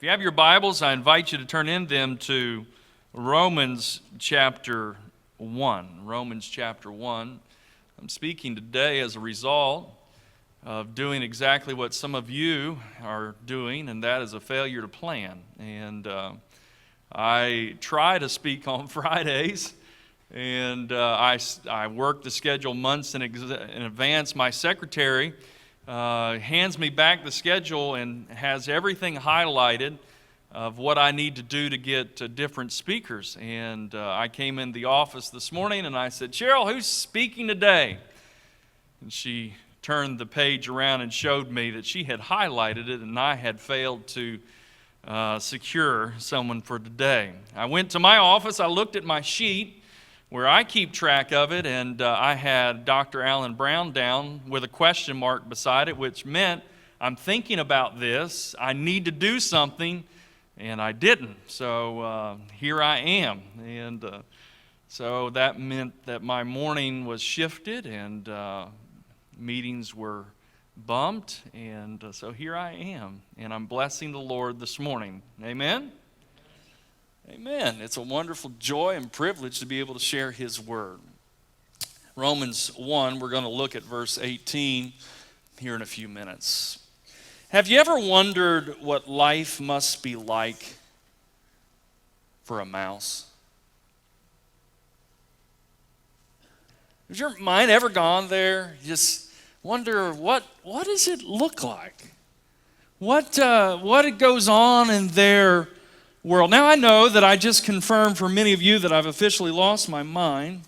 If you have your Bibles, I invite you to turn in them to Romans chapter 1. Romans chapter 1. I'm speaking today as a result of doing exactly what some of you are doing, and that is a failure to plan. And I try to speak on Fridays, and I work the schedule months in advance. My secretary hands me back the schedule and has everything highlighted of what I need to do to get different speakers. And I came in the office this morning and I said, "Cheryl, who's speaking today?" And she turned the page around and showed me that she had highlighted it and I had failed to secure someone for today. I went to my office, I looked at my sheet where I keep track of it, and I had Dr. Alan Brown down with a question mark beside it, which meant I'm thinking about this, I need to do something, and I didn't. So here I am. And so that meant that my morning was shifted, and meetings were bumped, and so here I am, and I'm blessing the Lord this morning. Amen? Amen. It's a wonderful joy and privilege to be able to share His Word. Romans 1, we're going to look at verse 18 here in a few minutes. Have you ever wondered what life must be like for a mouse? Has your mind ever gone there? You just wonder, what does it look like? What it goes on in their world. Now I know that I just confirmed for many of you that I've officially lost my mind.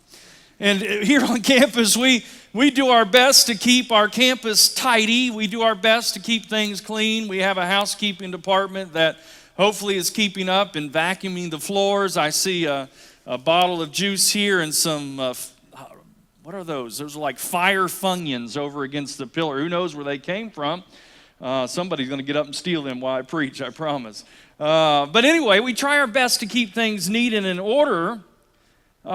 And here on campus, we do our best to keep our campus tidy. We do our best to keep things clean. We have a housekeeping department that hopefully is keeping up and vacuuming the floors. I see a bottle of juice here and some, what are those? Those are like fire Funyuns over against the pillar. Who knows where they came from? Somebody's going to get up and steal them while I preach, I promise. But anyway, we try our best to keep things neat and in order. But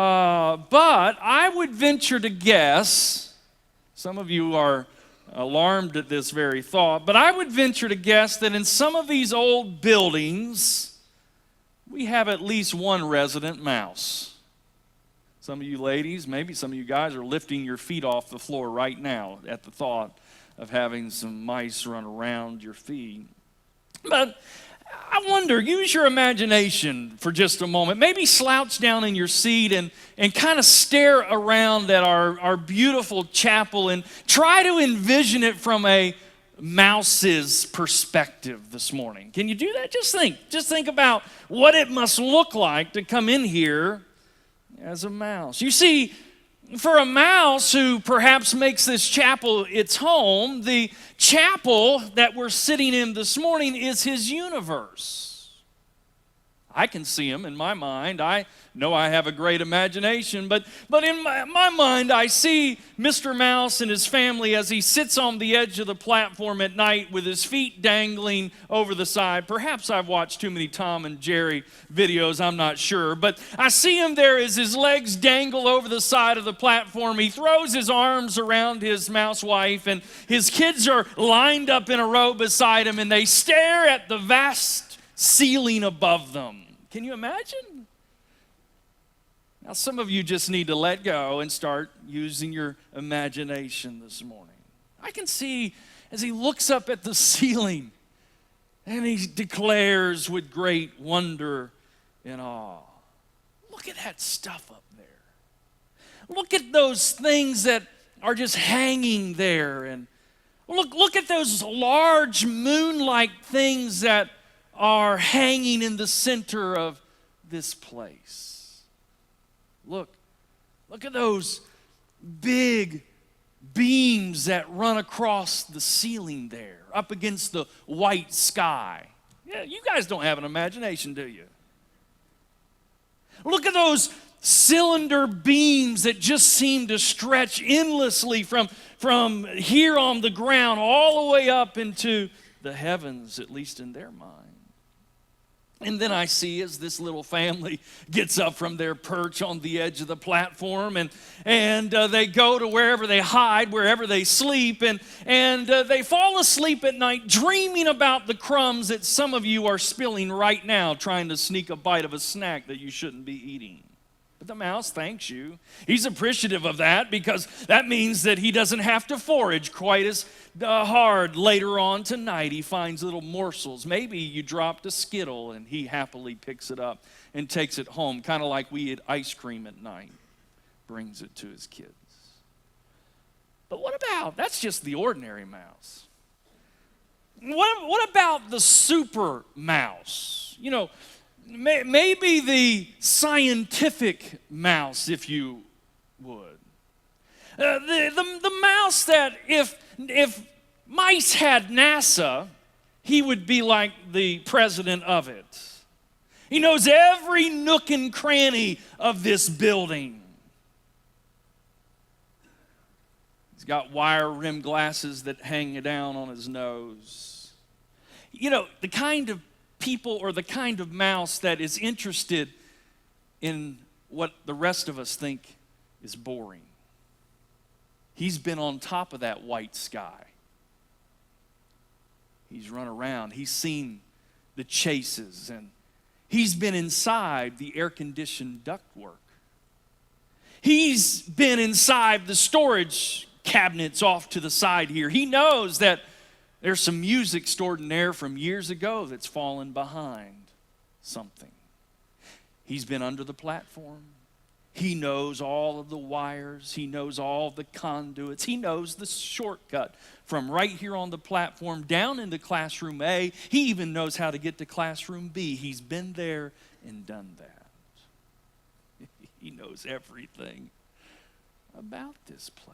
I would venture to guess, some of you are alarmed at this very thought, but I would venture to guess that in some of these old buildings, we have at least one resident mouse. Some of you ladies, maybe some of you guys are lifting your feet off the floor right now at the thought of having some mice run around your feet. But I wonder, use your imagination for just a moment. Maybe slouch down in your seat and kind of stare around at our beautiful chapel and try to envision it from a mouse's perspective this morning. Can you do that? Just think about what it must look like to come in here as a mouse. You see, for a mouse who perhaps makes this chapel its home, the chapel that we're sitting in this morning is his universe. I can see him in my mind. I know I have a great imagination, but in my mind, I see Mr. Mouse and his family as he sits on the edge of the platform at night with his feet dangling over the side. Perhaps I've watched too many Tom and Jerry videos, I'm not sure, but I see him there as his legs dangle over the side of the platform. He throws his arms around his mouse wife, and his kids are lined up in a row beside him, and they stare at the vast ceiling above them. Can you imagine? Now, some of you just need to let go and start using your imagination this morning. I can see as he looks up at the ceiling and he declares with great wonder and awe, look at that stuff up there. Look at those things that are just hanging there. And look at those large moon-like things that are hanging in the center of this place. Look at those big beams that run across the ceiling there, up against the white sky. Yeah, you guys don't have an imagination, do you? Look at those cylinder beams that just seem to stretch endlessly from here on the ground all the way up into the heavens, at least in their mind. And then I see as this little family gets up from their perch on the edge of the platform, and they go to wherever they hide, wherever they sleep, and they fall asleep at night dreaming about the crumbs that some of you are spilling right now, trying to sneak a bite of a snack that you shouldn't be eating. But the mouse thanks you. He's appreciative of that because that means that he doesn't have to forage quite as hard later on tonight. He finds little morsels. Maybe you dropped a Skittle and he happily picks it up and takes it home, kind of like we eat ice cream at night, brings it to his kids. But what about, that's just the ordinary mouse. What about the super mouse? You know, maybe the scientific mouse, if you would. The mouse that if mice had NASA, he would be like the president of it. He knows every nook and cranny of this building. He's got wire rimmed glasses that hang down on his nose. You know, the kind of people or the kind of mouse that is interested in what the rest of us think is boring. He's been on top of that white sky. He's run around. He's seen the chases, and he's been inside the air-conditioned ductwork. He's been inside the storage cabinets off to the side here. He knows that there's some music stored in there from years ago that's fallen behind something. He's been under the platform. He knows all of the wires. He knows all the conduits. He knows the shortcut from right here on the platform down into classroom A. He even knows how to get to classroom B. He's been there and done that. He knows everything about this place.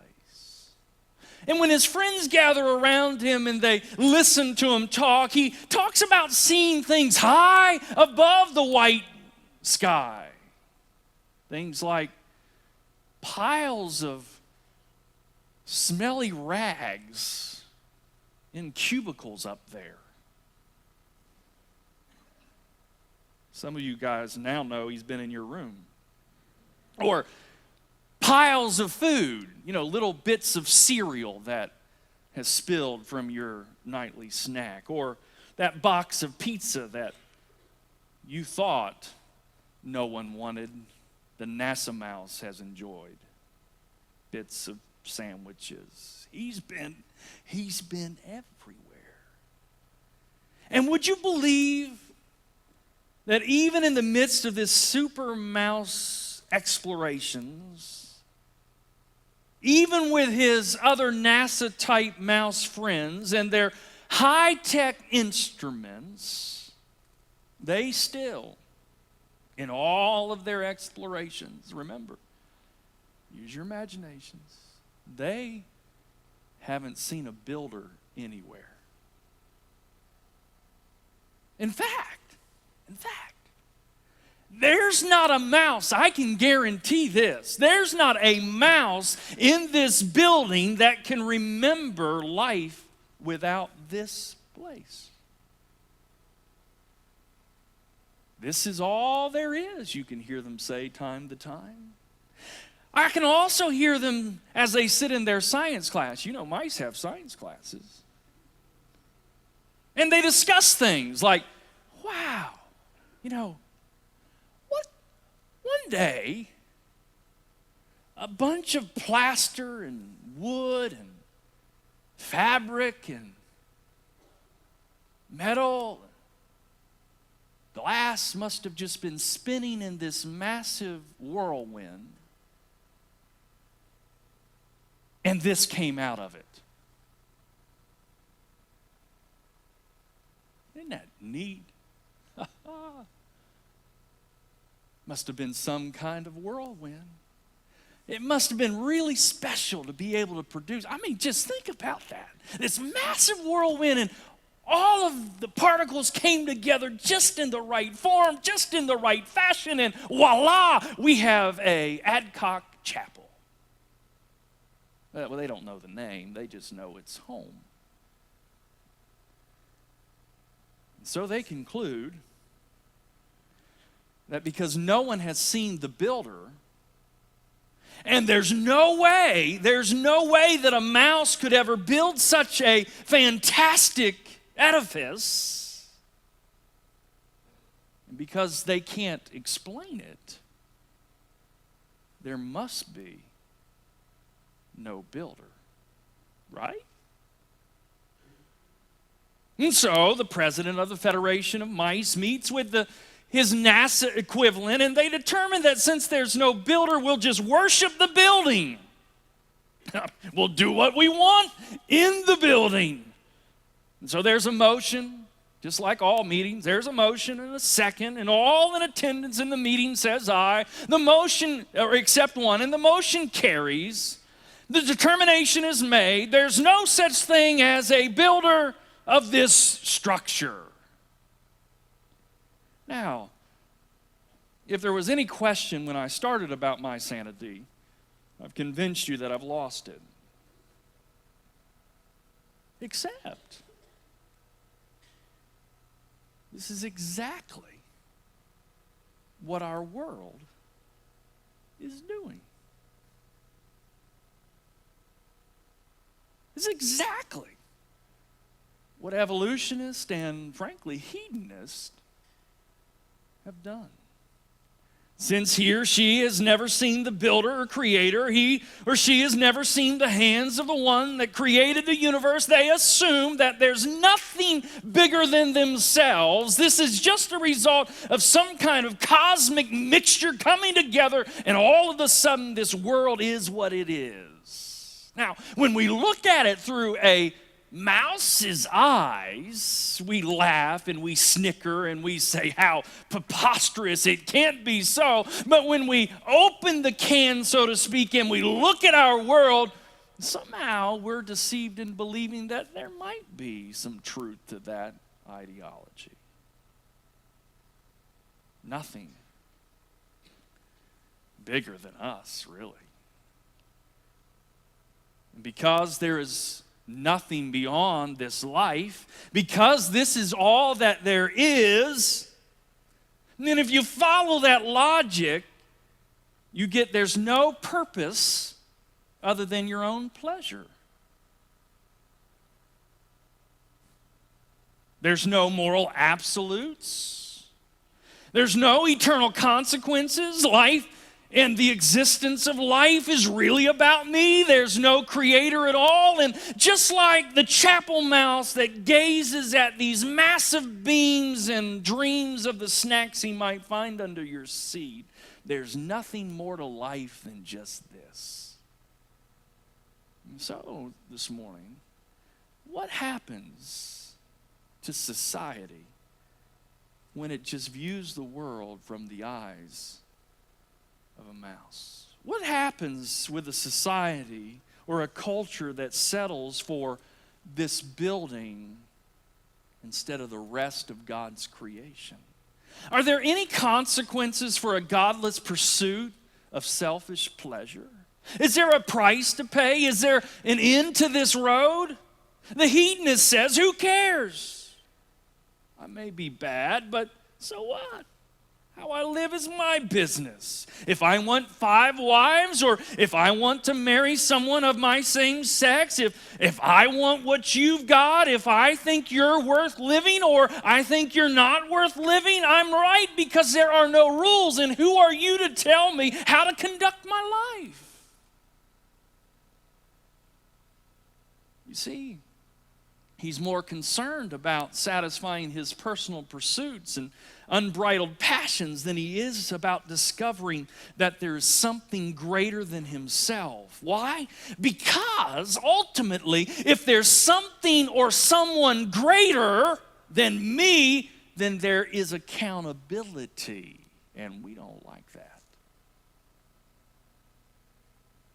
And when his friends gather around him and they listen to him talk, he talks about seeing things high above the white sky. Things like piles of smelly rags in cubicles up there. Some of you guys now know he's been in your room. Or piles of food, you know, little bits of cereal that has spilled from your nightly snack. Or that box of pizza that you thought no one wanted, the NASA mouse has enjoyed. Bits of sandwiches. He's been everywhere. And would you believe that even in the midst of this super mouse explorations, even with his other NASA-type mouse friends and their high-tech instruments, they still, in all of their explorations, remember, use your imaginations, they haven't seen a builder anywhere. In fact, there's not a mouse, I can guarantee this, there's not a mouse in this building that can remember life without this place. This is all there is, you can hear them say time to time. I can also hear them as they sit in their science class. You know, mice have science classes. And they discuss things like, wow, you know, one day, a bunch of plaster and wood and fabric and metal, glass must have just been spinning in this massive whirlwind. And this came out of it. Isn't that neat? Must have been some kind of whirlwind. It must have been really special to be able to produce. I mean, just think about that. This massive whirlwind, and all of the particles came together just in the right form, just in the right fashion, and voila, we have a Adcock Chapel. Well, they don't know the name. They just know it's home. So they conclude that because no one has seen the builder, and there's no way that a mouse could ever build such a fantastic edifice, and because they can't explain it, there must be no builder, right? And so the president of the Federation of Mice meets with his NASA equivalent, and they determine that since there's no builder, we'll just worship the building. We'll do what we want in the building. And so there's a motion, just like all meetings, there's a motion and a second, and all in attendance in the meeting says aye. The motion, or except one, and the motion carries. The determination is made. There's no such thing as a builder of this structure. Now, if there was any question when I started about my sanity, I've convinced you that I've lost it. Except, this is exactly what our world is doing. This is exactly what evolutionists and, frankly, hedonists have done. Since he or she has never seen the builder or creator, he or she has never seen the hands of the one that created the universe, they assume that there's nothing bigger than themselves. This is just a result of some kind of cosmic mixture coming together, and all of a sudden this world is what it is. Now, when we look at it through a mouse's eyes, we laugh and we snicker and we say how preposterous, it can't be so. But when we open the can, so to speak, and we look at our world, somehow we're deceived in believing that there might be some truth to that ideology. Nothing bigger than us, really. And because there is nothing beyond this life, because this is all that there is, and then if you follow that logic, you get there's no purpose other than your own pleasure. There's no moral absolutes. There's no eternal consequences. Life and the existence of life is really about me. There's no creator at all. And just like the chapel mouse that gazes at these massive beams and dreams of the snacks he might find under your seat, there's nothing more to life than just this. And so, this morning, what happens to society when it just views the world from the eyes of a mouse? What happens with a society or a culture that settles for this building instead of the rest of God's creation? Are there any consequences for a godless pursuit of selfish pleasure? Is there a price to pay? Is there an end to this road? The hedonist says, who cares? I may be bad, but so what? How I live is my business. If I want 5 wives, or if I want to marry someone of my same sex, if I want what you've got, if I think you're worth living or I think you're not worth living, I'm right because there are no rules. And who are you to tell me how to conduct my life? You see, he's more concerned about satisfying his personal pursuits and unbridled passions than he is about discovering that there's something greater than himself. Why? Because ultimately, if there's something or someone greater than me, then there is accountability, and we don't like that.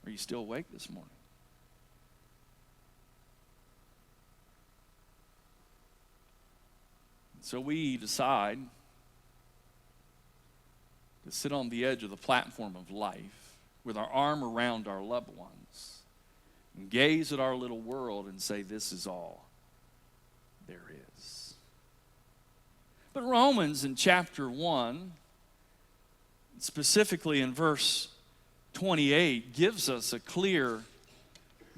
Are you still awake this morning? So we decide to sit on the edge of the platform of life with our arm around our loved ones and gaze at our little world and say, this is all there is. But Romans in chapter 1 specifically in verse 28, gives us a clear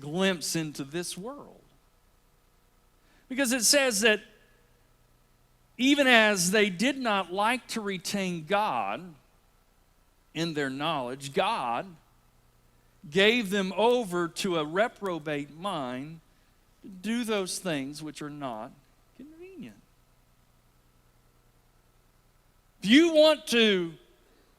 glimpse into this world. Because it says that even as they did not like to retain God in their knowledge, God gave them over to a reprobate mind to do those things which are not convenient. If you want to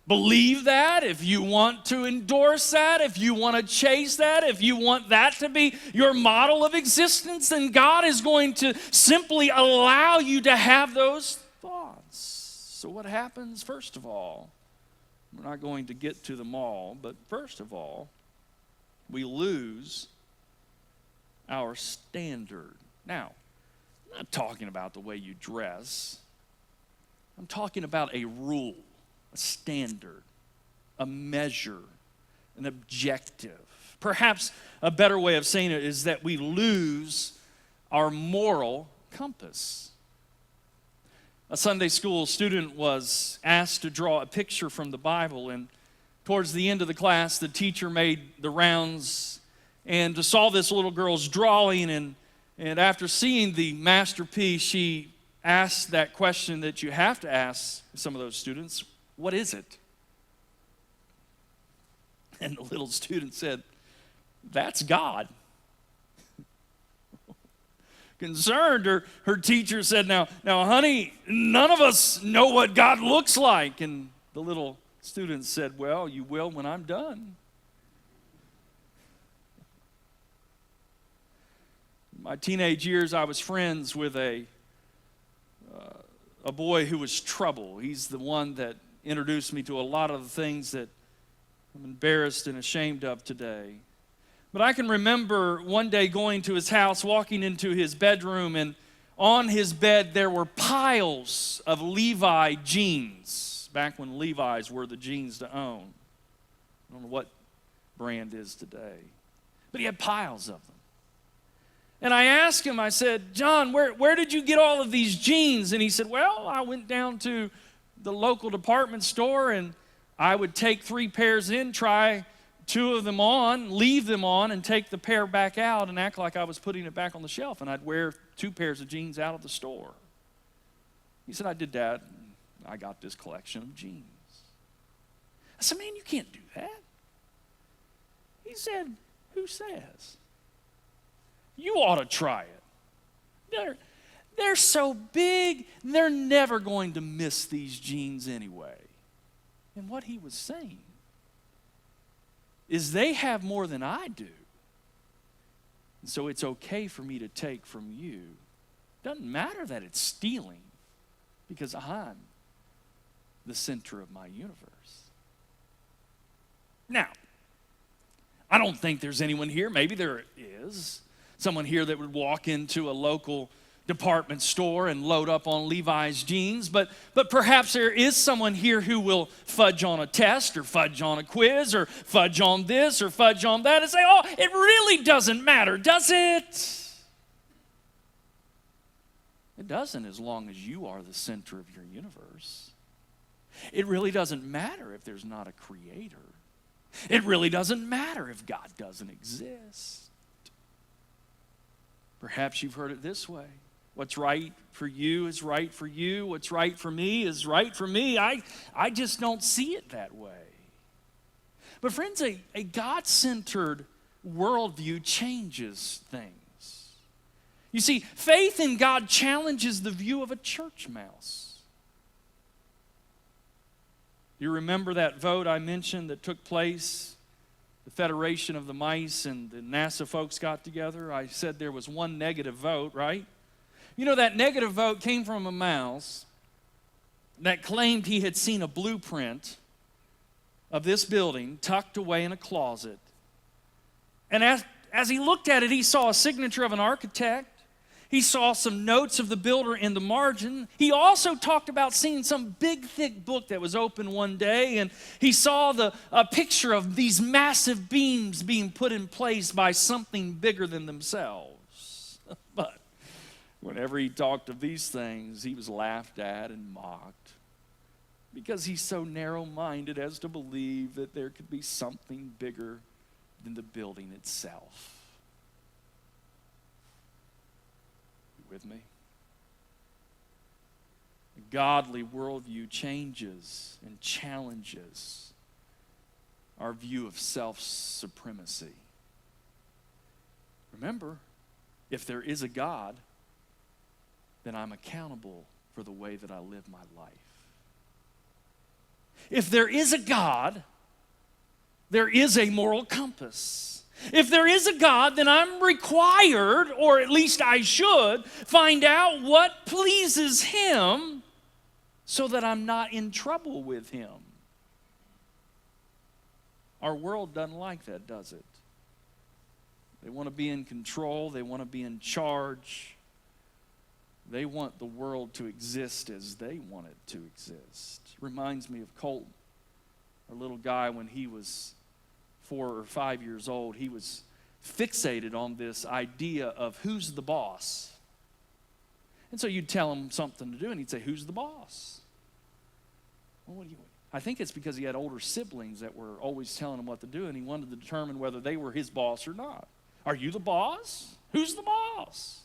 believe that, if you want to endorse that, if you want to chase that, if you want that to be your model of existence, then God is going to simply allow you to have those thoughts. So what happens? First of all, we're not going to get to them all, but first of all, we lose our standard. Now, I'm not talking about the way you dress. I'm talking about a rule, a standard, a measure, an objective. Perhaps a better way of saying it is that we lose our moral compass. A Sunday school student was asked to draw a picture from the Bible, and towards the end of the class, the teacher made the rounds and saw this little girl's drawing, and after seeing the masterpiece, she asked that question that you have to ask some of those students: what is it? And the little student said, that's God. Concerned, her teacher said, now, honey, none of us know what God looks like. And the little student said, well, you will when I'm done. In my teenage years, I was friends with a boy who was trouble. He's the one that introduced me to a lot of the things that I'm embarrassed and ashamed of today. But I can remember one day going to his house, walking into his bedroom, and on his bed there were piles of Levi jeans, back when Levi's were the jeans to own. I don't know what brand is today. But he had piles of them. And I asked him, I said, John, where did you get all of these jeans? And he said, well, I went down to the local department store, and I would take 3 pairs in, try 2 of them on, leave them on, and take the pair back out and act like I was putting it back on the shelf, and I'd wear 2 pairs of jeans out of the store. He said, I did that, and I got this collection of jeans. I said, man, you can't do that. He said, who says? You ought to try it. They're so big, they're never going to miss these jeans anyway. And what he was saying is they have more than I do. And so it's okay for me to take from you. Doesn't matter that it's stealing, because I'm the center of my universe. Now, I don't think there's anyone here, maybe there is, someone here that would walk into a local department store and load up on Levi's jeans, but perhaps there is someone here who will fudge on a test or fudge on a quiz or fudge on this or fudge on that and say, oh, it really doesn't matter, does it? It doesn't, as long as you are the center of your universe. It really doesn't matter if there's not a creator. It really doesn't matter if God doesn't exist. Perhaps you've heard it this way. What's right for you is right for you. What's right for me is right for me. I just don't see it that way. But friends, a God-centered worldview changes things. You see, faith in God challenges the view of a church mouse. You remember that vote I mentioned that took place? The Federation of the Mice and the NASA folks got together. I said there was one negative vote, right? You know, that negative vote came from a mouse that claimed he had seen a blueprint of this building tucked away in a closet. And as he looked at it, he saw a signature of an architect. He saw some notes of the builder in the margin. He also talked about seeing some big, thick book that was open one day, and he saw a picture of these massive beams being put in place by something bigger than themselves. But whenever he talked of these things, he was laughed at and mocked. because he's so narrow-minded as to believe that there could be something bigger than the building itself. You with me? A godly worldview changes and challenges our view of self-supremacy. Remember, if there is a God, then I'm accountable for the way that I live my life. If there is a God, there is a moral compass. If there is a God, then I'm required, or at least I should, find out what pleases Him so that I'm not in trouble with Him. Our world doesn't like that, does it? They want to be in control. They want to be in charge. They want the world to exist as they want it to exist. Reminds me of Colton, our little guy. When he was 4 or 5 years old, he was fixated on this idea of who's the boss. And so you'd tell him something to do, and he'd say, "Who's the boss?" Well, I think it's because he had older siblings that were always telling him what to do, and he wanted to determine whether they were his boss or not. Are you the boss? Who's the boss?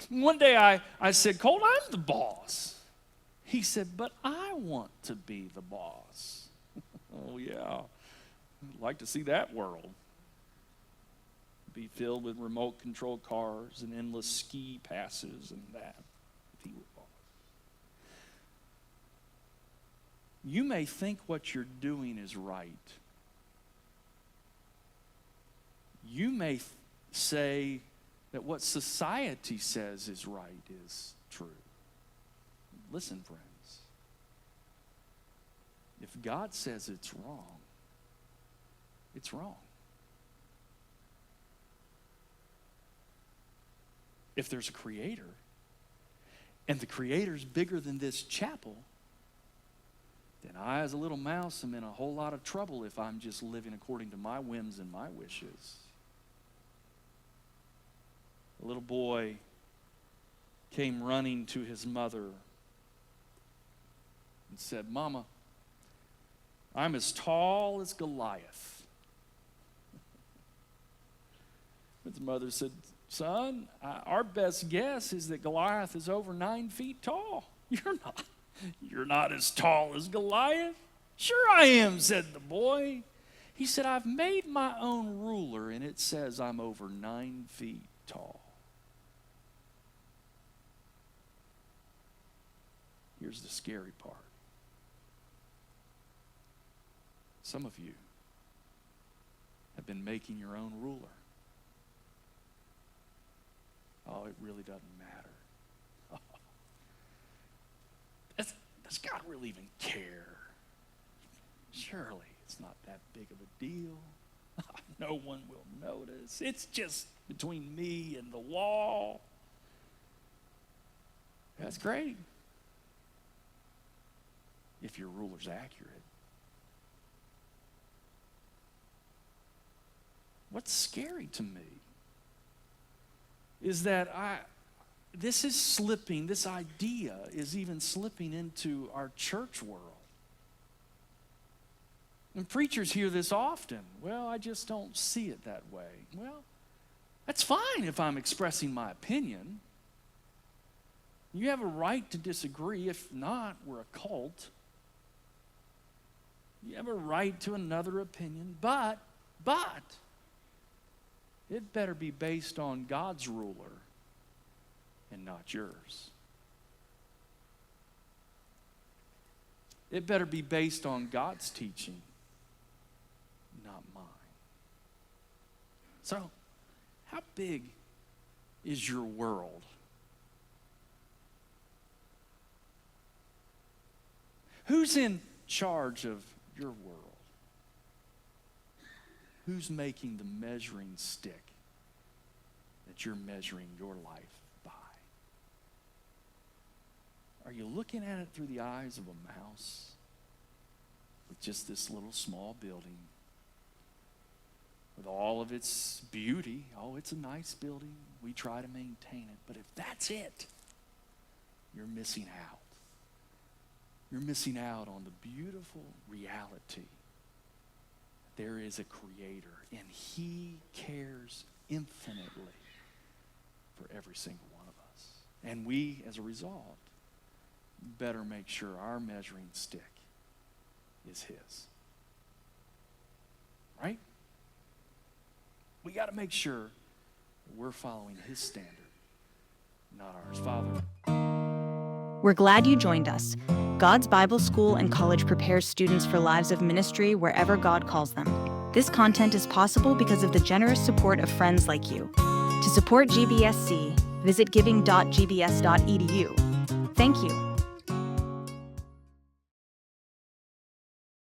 One day I said, "Colt, I'm the boss." He said, "But I want to be the boss." Oh, yeah. I'd like to see that world. Be filled with remote control cars and endless ski passes and that. If he were boss. You may think what you're doing is right. You may say that what society says is right is true. Listen, friends. If God says it's wrong, it's wrong. If there's a creator, and the creator's bigger than this chapel, then I, as a little mouse, am in a whole lot of trouble if I'm just living according to my whims and my wishes. A little boy came running to his mother and said, "Mama, I'm as tall as Goliath." His mother said, "Son, our best guess is that Goliath is over 9 feet tall." You're not as tall as Goliath." "Sure I am," said the boy. He said, "I've made my own ruler, and it says I'm over 9 feet tall." Here's the scary part. Some of you have been making your own ruler. Oh, it really doesn't matter. Does God really even care? Surely it's not that big of a deal. No one will notice. It's just between me and the wall. That's great if your ruler's accurate. What's scary to me is that this is slipping, this idea is even slipping into our church world. And preachers hear this often. "Well, I just don't see it that way." Well, that's fine if I'm expressing my opinion. You have a right to disagree. If not, we're a cult. You have a right to another opinion, but it better be based on God's ruler and not yours. It better be based on God's teaching, not mine. So, how big is your world? Who's in charge of your world? Who's making the measuring stick that you're measuring your life by? Are you looking at it through the eyes of a mouse with just this little small building with all of its beauty? Oh, it's a nice building. We try to maintain it. But if that's it, you're missing out. you're missing out on the beautiful reality. There is a Creator, and He cares infinitely for every single one of us. And we, as a result, better make sure our measuring stick is His. Right? We got to make sure we're following His standard, not ours. Father. We're glad you joined us. God's Bible School and College prepares students for lives of ministry wherever God calls them. This content is possible because of the generous support of friends like you. To support GBSC, visit giving.gbs.edu. Thank you.